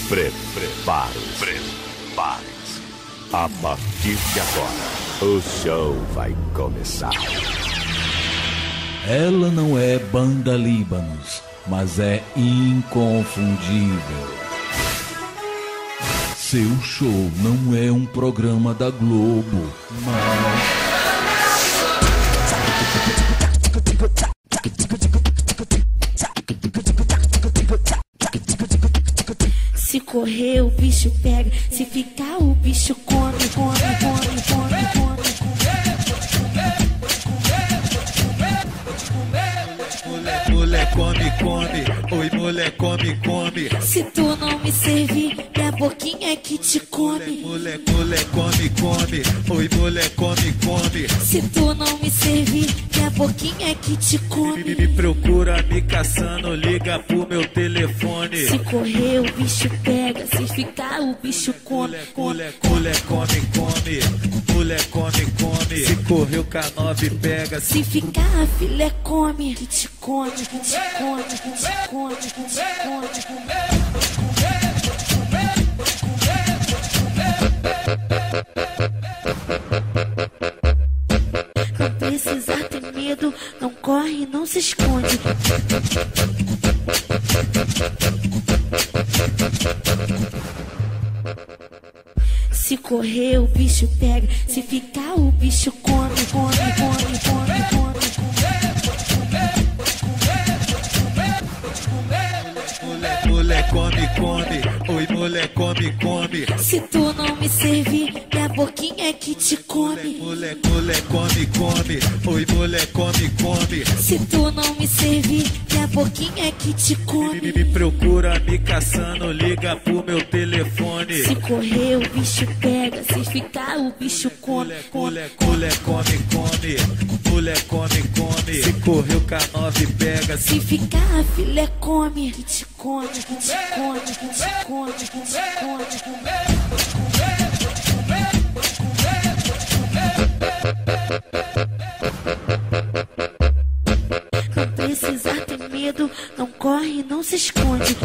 Prepare-se. A partir de agora, o show vai começar. Ela não é Banda Líbanos, mas é inconfundível. Seu show não é um programa da Globo, mas... Se correr, o bicho pega. Se ficar, o bicho come. Mulher come, oi mulher come. Se tu não me servir, minha boquinha é que te come. Mulher come, oi mulher come. Se tu não me servir, minha boquinha é que te come. Me procura me caçando, liga pro meu telefone. Se correr, o bicho pega. Se ficar, o bicho come. Mulher come. Se correr, o K9 pega. Se ficar, a filé come. Que te come. Não precisa ter medo, não corre, não se esconde. Se correr, o bicho pega. Se ficar, o bicho come. Mulher come, oi mulher come. Se tu não me servir, minha boquinha é que te come. Mulher come, oi mulher come. Se tu não me servir, minha boquinha é que te come. Me procura me caçando, liga pro meu telefone. Se correr, o bicho pega. Se ficar, o bicho come. Mulher come. Se correr, o K9 pega. Se ficar, a filé come. Que te come. Não precisa ter medo, não corre, não se esconde.